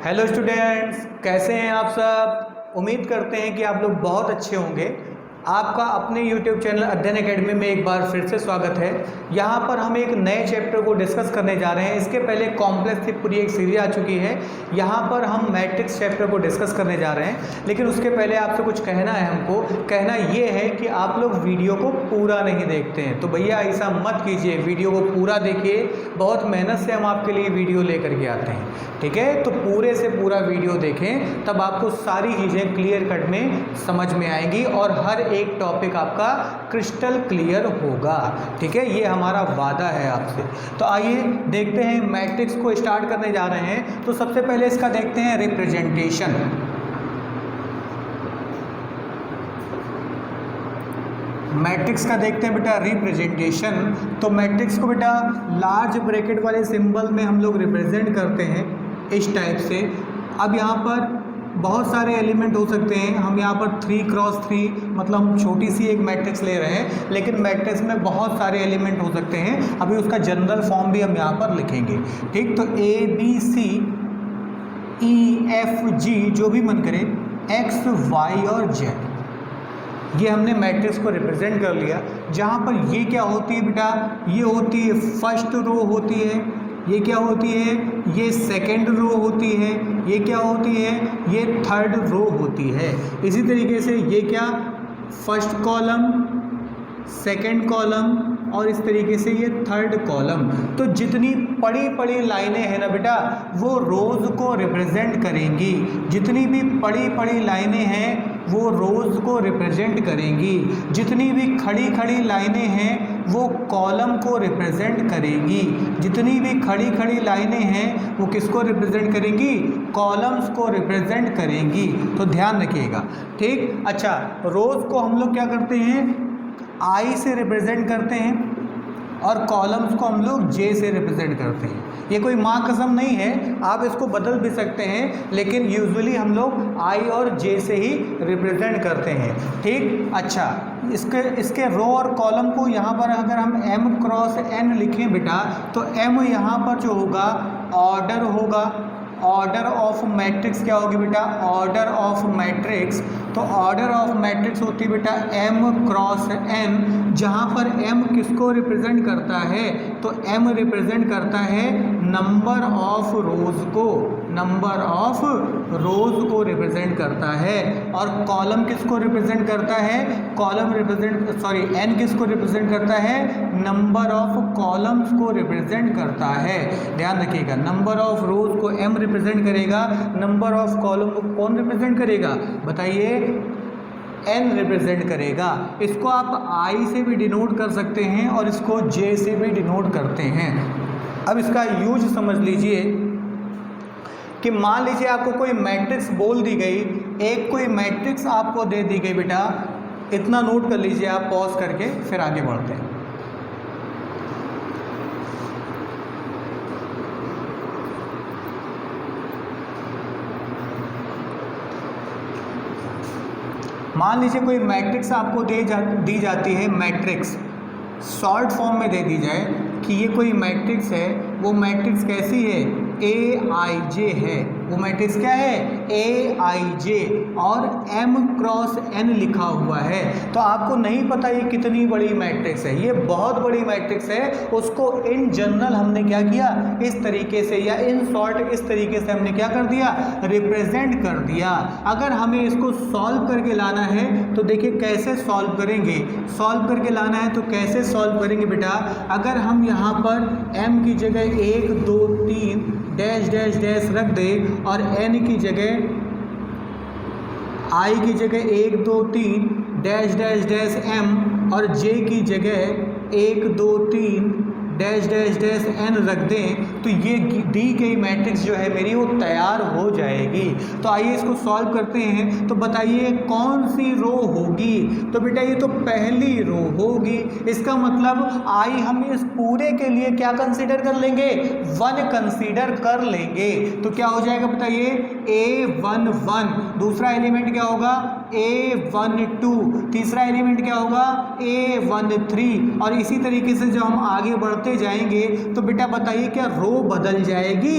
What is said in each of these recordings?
Hello students, कैसे हैं आप सब। उम्मीद करते हैं कि आप लोग बहुत अच्छे होंगे। आपका अपने YouTube चैनल अध्ययन एकेडमी में एक बार फिर से स्वागत है। यहाँ पर हम एक नए चैप्टर को डिस्कस करने जा रहे हैं। इसके पहले कॉम्प्लेक्स की पूरी एक सीरीज आ चुकी है। यहाँ पर हम मैट्रिक्स चैप्टर को डिस्कस करने जा रहे हैं, लेकिन उसके पहले आपसे कुछ कहना है। हमको कहना ये है कि आप लोग वीडियो को पूरा नहीं देखते हैं, तो भैया ऐसा मत कीजिए। वीडियो को पूरा देखिए, बहुत मेहनत से हम आपके लिए वीडियो लेकर के आते हैं, ठीक है। तो पूरे से पूरा वीडियो देखें, तब आपको सारी चीज़ें क्लियर कट में समझ में आएंगी और हर एक टॉपिक आपका क्रिस्टल क्लियर होगा, ठीक है। ये हमारा वादा है आपसे। तो आइए देखते हैं, मैट्रिक्स को स्टार्ट करने जा रहे हैं। तो सबसे पहले इसका देखते हैं रिप्रेजेंटेशन। मैट्रिक्स का देखते हैं बेटा रिप्रेजेंटेशन। तो मैट्रिक्स को बेटा लार्ज ब्रैकेट वाले सिंबल में हम लोग रिप्रेजेंट करते हैं इस टाइप से। अब यहाँ पर बहुत सारे एलिमेंट हो सकते हैं। हम यहाँ पर 3x3 मतलब हम छोटी सी एक मैट्रिक्स ले रहे हैं, लेकिन मैट्रिक्स में बहुत सारे एलिमेंट हो सकते हैं। अभी उसका जनरल फॉर्म भी हम यहाँ पर लिखेंगे, ठीक। तो ABCEFG जो भी मन करे, X Y और Z, ये हमने मैट्रिक्स को रिप्रेजेंट कर लिया। जहाँ पर ये क्या होती है बेटा, ये होती है फर्स्ट रो होती है। ये क्या होती है, ये सेकंड रो होती है। ये क्या होती है, ये थर्ड रो होती है। इसी तरीके से ये क्या, फर्स्ट कॉलम, सेकंड कॉलम और इस तरीके से ये थर्ड कॉलम। तो जितनी पड़ी पड़ी लाइनें हैं ना बेटा, वो रोज़ को रिप्रेजेंट करेंगी। जितनी भी पड़ी पड़ी लाइनें हैं वो रोज़ को रिप्रेजेंट करेंगी। जितनी भी खड़ी खड़ी लाइनें हैं वो कॉलम को रिप्रेजेंट करेगी। जितनी भी खड़ी खड़ी लाइनें हैं वो किसको रिप्रेजेंट करेंगी, कॉलम्स को रिप्रेजेंट करेंगी। तो ध्यान रखिएगा, ठीक। अच्छा, रोज़ को हम लोग क्या करते हैं, आई से रिप्रेजेंट करते हैं और कॉलम्स को हम लोग जे से रिप्रेजेंट करते हैं। ये कोई माँ कसम नहीं है, आप इसको बदल भी सकते हैं, लेकिन यूजुअली हम लोग आई और जे से ही रिप्रेजेंट करते हैं, ठीक। अच्छा, इसके रो और कॉलम को यहाँ पर अगर हम M×N लिखें बेटा, तो M यहाँ पर जो होगा ऑर्डर होगा। ऑर्डर ऑफ मैट्रिक्स क्या होगी बेटा, ऑर्डर ऑफ मैट्रिक्स। तो ऑर्डर ऑफ मैट्रिक्स होती है बेटा M×N, जहाँ पर M किसको रिप्रेजेंट करता है, तो M रिप्रेजेंट करता है नंबर ऑफ रोज को। नंबर ऑफ रोज को रिप्रेजेंट करता है। और कॉलम किसको रिप्रेजेंट करता है, कॉलम N किसको रिप्रेजेंट करता है, नंबर ऑफ कॉलम्स को रिप्रेजेंट करता है। ध्यान रखिएगा, नंबर ऑफ रोज को M रिप्रेजेंट करेगा, नंबर ऑफ कॉलम को कौन रिप्रेजेंट करेगा, बताइए, N रिप्रेजेंट करेगा। इसको आप I से भी डिनोट कर सकते हैं और इसको J से भी डिनोट करते हैं। अब इसका यूज समझ लीजिए कि मान लीजिए आपको कोई मैट्रिक्स बोल दी गई, एक कोई मैट्रिक्स आपको दे दी गई बेटा, इतना नोट कर लीजिए आप, पॉज करके फिर आगे बढ़ते हैं। मान लीजिए कोई मैट्रिक्स आपको दी जाती है, मैट्रिक्स शॉर्ट फॉर्म में दे दी जाए कि ये कोई मैट्रिक्स है। वो मैट्रिक्स कैसी है, AIJ है। वो मैट्रिक्स क्या है, AIJ, और M×N लिखा हुआ है। तो आपको नहीं पता ये कितनी बड़ी मैट्रिक्स है, ये बहुत बड़ी मैट्रिक्स है। उसको इन जनरल हमने क्या किया, इस तरीके से, या इन शॉर्ट इस तरीके से हमने क्या कर दिया, रिप्रेजेंट कर दिया। अगर हमें इसको सॉल्व करके लाना है तो देखिए कैसे सॉल्व करेंगे। सॉल्व करके लाना है तो कैसे सॉल्व करेंगे बेटा, अगर हम यहाँ पर M की जगह 1 2 3 डैश डैश डैश रख दे और N की जगह, I की जगह 1 2 3 डैश डैश डैश M और J की जगह 1 2 3 डैश डैश डैश N रख दें, तो ये दी गई मैट्रिक्स जो है मेरी वो तैयार हो जाएगी। तो आइए इसको सॉल्व करते हैं। तो बताइए कौन सी रो होगी, तो बेटा ये तो पहली रो होगी। इसका मतलब आई हम इस पूरे के लिए क्या कंसीडर कर लेंगे, 1 कंसीडर कर लेंगे। तो क्या हो जाएगा बताइए, A11। दूसरा एलिमेंट क्या होगा, A12। तीसरा एलिमेंट क्या होगा, A13। और इसी तरीके से जब हम आगे बढ़ते बढ़ते जाएंगे तो बेटा बताइए क्या रो बदल जाएगी?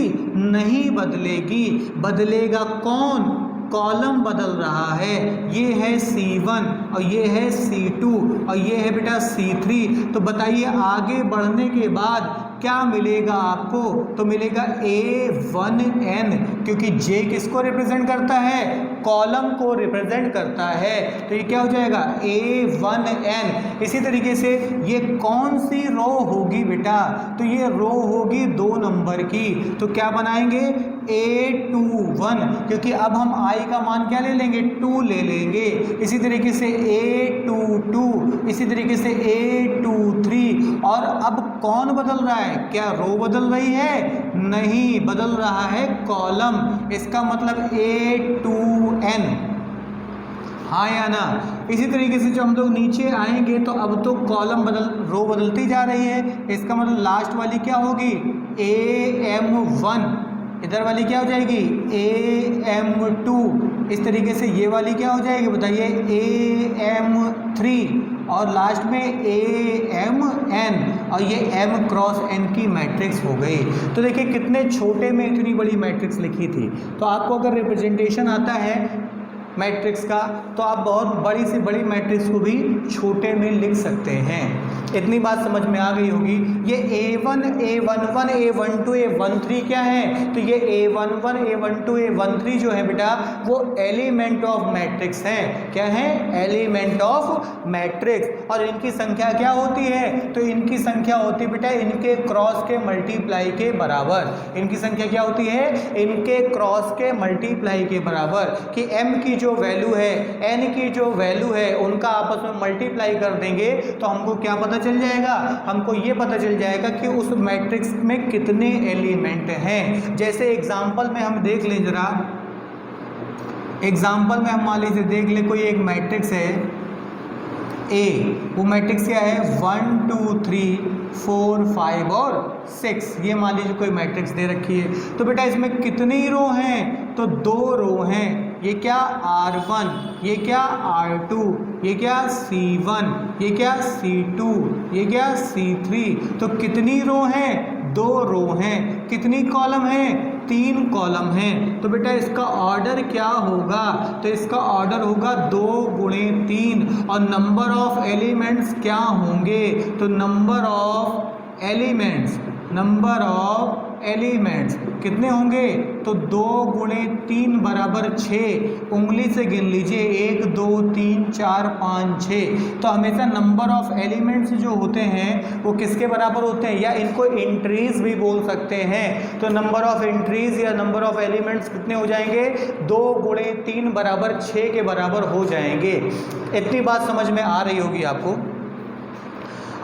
नहीं बदलेगी। बदलेगा कौन? कॉलम बदल रहा है। ये है C1 और ये है C2 और ये है बेटा C3। तो बताइए आगे बढ़ने के बाद क्या मिलेगा आपको? तो मिलेगा A1N, क्योंकि J किसको रिप्रेजेंट करता है? कॉलम को रिप्रेजेंट करता है। तो ये क्या हो जाएगा? A1N। इसी तरीके से ये कौन सी रो होगी बेटा? तो ये रो होगी 2 नंबर की। तो क्या बनाएंगे? A21, क्योंकि अब हम I का मान क्या ले लेंगे? 2 ले लेंगे। इसी तरीके से A22, इसी तरीके से A23। और अब कौन बदल रहा है? क्या रो बदल रही है? नहीं, बदल रहा है कॉलम। इसका मतलब A2N। हाँ या ना? इसी तरीके से जो हम लोग नीचे आएंगे तो अब तो कॉलम रो बदलती जा रही है। इसका मतलब लास्ट वाली क्या होगी? AM1। इधर वाली क्या हो जाएगी? AM2। इस तरीके से ये वाली क्या हो जाएगी बताइए? AM3। और लास्ट में AMN, और ये M क्रॉस N की मैट्रिक्स हो गई। तो देखिए कितने छोटे में इतनी बड़ी मैट्रिक्स लिखी थी। तो आपको अगर रिप्रेजेंटेशन आता है मैट्रिक्स का तो आप बहुत बड़ी से बड़ी मैट्रिक्स को भी छोटे में लिख सकते हैं। इतनी बात समझ में आ गई होगी। ये A1, A11, A12, A13 क्या है? तो ये A11, A12, A13 जो है बेटा वो एलिमेंट ऑफ मैट्रिक्स हैं। क्या है? Element of matrix. और इनकी संख्या क्या होती है? तो इनकी संख्या होती है बेटा इनके क्रॉस के मल्टीप्लाई के बराबर। इनकी संख्या क्या होती है? इनके क्रॉस के मल्टीप्लाई के बराबर। कि M की जो वैल्यू है, N की जो वैल्यू है, उनका आपस में मल्टीप्लाई कर देंगे तो हमको क्या पता चल जाएगा? हमको ये पता चल जाएगा कि उस मैट्रिक्स में कितने एलिमेंट हैं। जैसे एग्जांपल में हम देख लें जरा। एग्जांपल में हम मान लीजिए देख ले कोई एक मैट्रिक्स है A। वो मैट्रिक्स क्या है? 1 2 3 4 5 और 6। ये मान लीजिए कोई मैट्रिक्स दे रखी है। तो बेटा इसमें कितनी रो हैं? तो 2 रो हैं। ये क्या? R1, ये क्या? R2, ये क्या? C1, ये क्या? C2, ये क्या? C3। तो कितनी रो हैं? 2 रो हैं। कितनी कॉलम हैं? 3 कॉलम हैं। तो बेटा इसका ऑर्डर क्या होगा? तो इसका ऑर्डर होगा 2 गुणे 3। और नंबर ऑफ एलिमेंट्स क्या होंगे? तो नंबर ऑफ एलिमेंट्स कितने होंगे? तो 2 गुणे 3 बराबर 6। उंगली से गिन लीजिए 1 2 3 4 5 6। तो हमेशा नंबर ऑफ एलिमेंट्स जो होते हैं वो किसके बराबर होते हैं? या इनको एंट्रीज भी बोल सकते हैं। तो नंबर ऑफ एंट्रीज या नंबर ऑफ एलिमेंट्स कितने हो जाएंगे? 2 गुणे 3 बराबर 6 के बराबर हो जाएंगे। इतनी बात समझ में आ रही होगी आपको।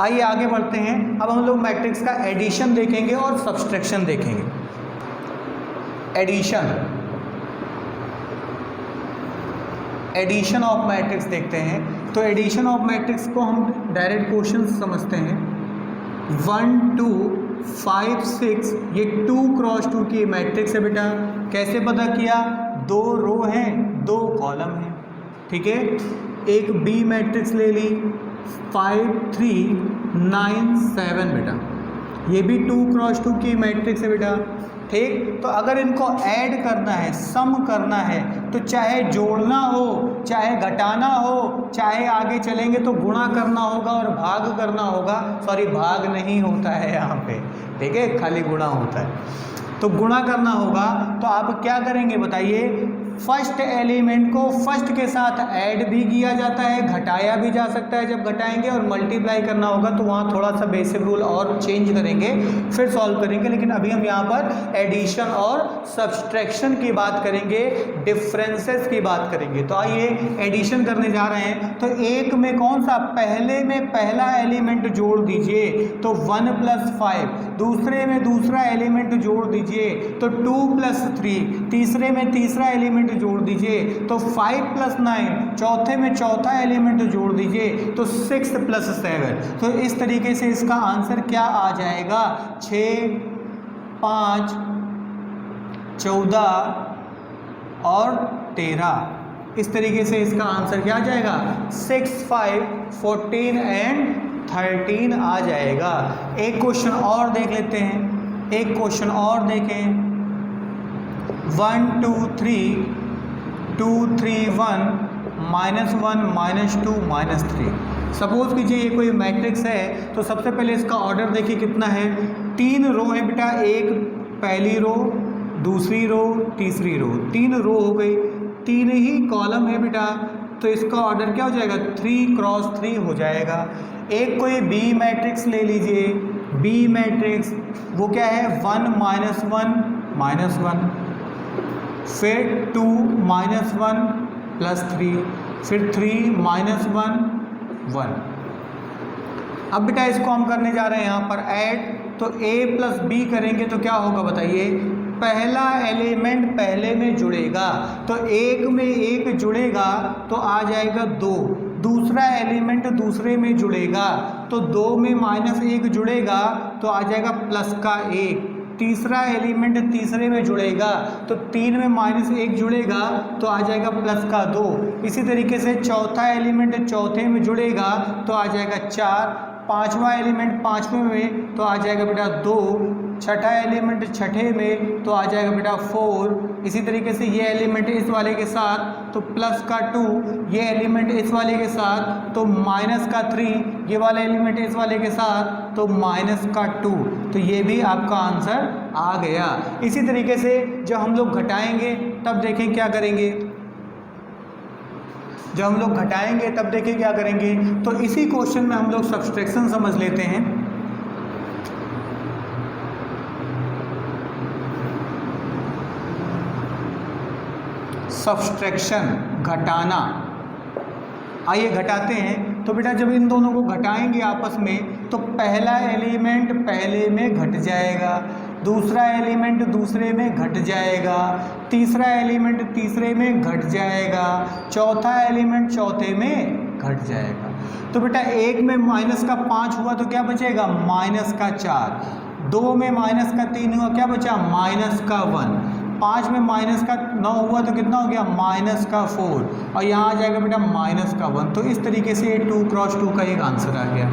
आइए आगे बढ़ते हैं। अब हम लोग मैट्रिक्स का एडिशन देखेंगे और सब्सट्रैक्शन देखेंगे। एडिशन ऑफ मैट्रिक्स देखते हैं। तो एडिशन ऑफ मैट्रिक्स को हम डायरेक्ट क्वेश्चन समझते हैं। 1 2 5 6 ये 2 क्रॉस 2 की मैट्रिक्स है बेटा। कैसे पता किया? 2 रो हैं, 2 कॉलम हैं। ठीक है। एक B मैट्रिक्स ले ली 5 3 9 7 बेटा। ये भी 2 क्रॉस 2 की मैट्रिक्स है बेटा। ठीक। तो अगर इनको ऐड करना है, सम करना है, तो चाहे जोड़ना हो, चाहे घटाना हो, चाहे आगे चलेंगे तो गुणा करना होगा और भाग करना होगा। सॉरी, भाग नहीं होता है यहाँ पे। ठीक है, खाली गुणा होता है। तो गुणा करना होगा तो आप क्या करेंगे बताइए? फर्स्ट एलिमेंट को फर्स्ट के साथ ऐड भी किया जाता है, घटाया भी जा सकता है जब घटाएंगे, और मल्टीप्लाई करना होगा तो वहाँ थोड़ा सा बेसिक रूल और चेंज करेंगे, फिर सॉल्व करेंगे। लेकिन अभी हम यहाँ पर एडिशन और सब्सट्रैक्शन की बात करेंगे, डिफरेंसेस की बात करेंगे। तो आइए एडिशन करने जा रहे हैं। तो एक में कौन सा? पहले में पहला एलिमेंट जोड़ दीजिए तो 1 + 5। दूसरे में दूसरा एलिमेंट जोड़ दीजिए तो 2 + 3। तीसरे में तीसरा एलिमेंट जोड़ दीजिए तो 5 + 9। चौथे में चौथा एलिमेंट जोड़ दीजिए तो 6 + 7। तो इस तरीके से इसका आंसर क्या आ जाएगा? 6 5 14 और 13। इस तरीके से इसका आंसर क्या आ जाएगा? 6 5 14 एंड 13 आ जाएगा। एक क्वेश्चन और देख लेते हैं, एक क्वेश्चन और देखें। 1 2 3 2 3 1 -1 -2 -3। सपोज कीजिए ये कोई मैट्रिक्स है, तो सबसे पहले इसका ऑर्डर देखिए कितना है। 3 रो है बेटा, एक पहली रो, दूसरी रो, तीसरी रो, 3 रो हो गई, 3 ही कॉलम है बेटा, तो इसका ऑर्डर क्या हो जाएगा 3 क्रॉस 3 हो जाएगा। एक कोई बी मैट्रिक्स ले लीजिए, बी मैट्रिक्स वो क्या है 1 -1 -1, फिर 2 -1 +3, फिर 3 -1 1। अब बेटा इसको हम करने जा रहे हैं यहाँ पर ऐड, तो a प्लस बी करेंगे तो क्या होगा बताइए। पहला एलिमेंट पहले में जुड़ेगा, तो एक में एक जुड़ेगा तो आ जाएगा 2। दूसरा एलिमेंट दूसरे में जुड़ेगा तो 2 में -1 जुड़ेगा तो आ जाएगा प्लस का 1। तीसरा एलिमेंट तीसरे में जुड़ेगा तो 3 में -1 जुड़ेगा तो आ जाएगा प्लस का 2। इसी तरीके से चौथा एलिमेंट चौथे में जुड़ेगा तो आ जाएगा 4। पांचवा एलिमेंट पांचवें में तो आ जाएगा बेटा 2। छठा एलिमेंट छठे में तो आ जाएगा बेटा 4। इसी तरीके से ये एलिमेंट इस वाले के साथ तो प्लस का 2, ये एलिमेंट इस वाले के साथ तो माइनस का 3, ये वाला एलिमेंट इस वाले के साथ तो माइनस का 2। तो ये भी आपका आंसर आ गया। इसी तरीके से जब हम लोग घटाएंगे तब देखें क्या करेंगे, जब हम लोग घटाएंगे तब देखें क्या करेंगे। तो इसी क्वेश्चन में हम लोग सब्सट्रैक्शन समझ लेते हैं। सब्सट्रैक्शन घटाना, आइए घटाते हैं। तो बेटा जब इन दोनों को घटाएंगे आपस में तो पहला एलिमेंट पहले में घट जाएगा, दूसरा एलिमेंट दूसरे में घट जाएगा, तीसरा एलिमेंट तीसरे में घट जाएगा, चौथा एलिमेंट चौथे में घट जाएगा। तो बेटा एक में -5 हुआ तो क्या बचेगा -4, 2 में -3 हुआ क्या बचा -1, 5 में -9 हुआ तो कितना हो गया -4, और यहाँ आ जाएगा बेटा -1। तो इस तरीके से 2 क्रॉस 2 का एक आंसर आ गया।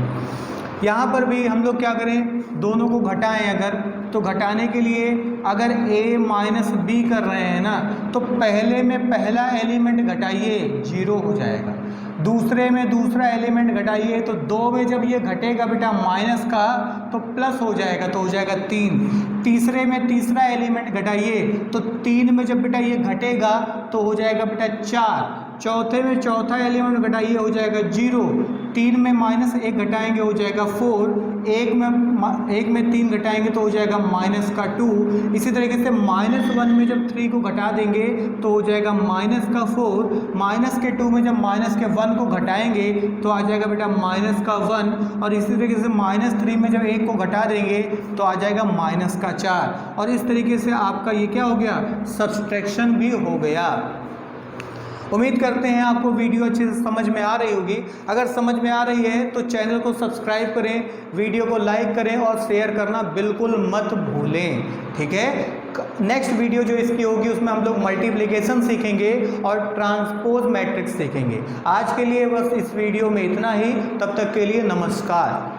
यहाँ पर भी हम लोग क्या करें, दोनों को घटाएं अगर, तो घटाने के लिए अगर a माइनस बी कर रहे हैं ना तो पहले में पहला एलिमेंट घटाइए 0 हो जाएगा, दूसरे में दूसरा एलिमेंट घटाइए तो 2 में जब ये घटेगा बेटा माइनस का तो प्लस हो जाएगा तो हो जाएगा 3, तीसरे में तीसरा एलिमेंट घटाइए तो 3 में जब बेटा ये घटेगा तो हो जाएगा बेटा 4, चौथे में चौथा एलिमेंट घटाइए हो जाएगा 0, 3 में -1 घटाएंगे हो जाएगा 4, एक में 3 घटाएंगे तो हो जाएगा -2। इसी तरीके से -1 में जब 3 को घटा देंगे तो हो जाएगा -4, -2 में जब -1 को घटाएंगे तो आ जाएगा बेटा -1, और इसी तरीके से -3 में जब 1 को घटा देंगे तो आ जाएगा -4। और इस तरीके से आपका ये क्या हो गया, सब्सट्रैक्शन भी हो गया। उम्मीद करते हैं आपको वीडियो अच्छे से समझ में आ रही होगी। अगर समझ में आ रही है तो चैनल को सब्सक्राइब करें, वीडियो को लाइक करें और शेयर करना बिल्कुल मत भूलें, ठीक है। नेक्स्ट वीडियो जो इसकी होगी उसमें हम लोग मल्टीप्लिकेशन सीखेंगे और ट्रांसपोज मैट्रिक्स सीखेंगे। आज के लिए बस इस वीडियो में इतना ही, तब तक के लिए नमस्कार।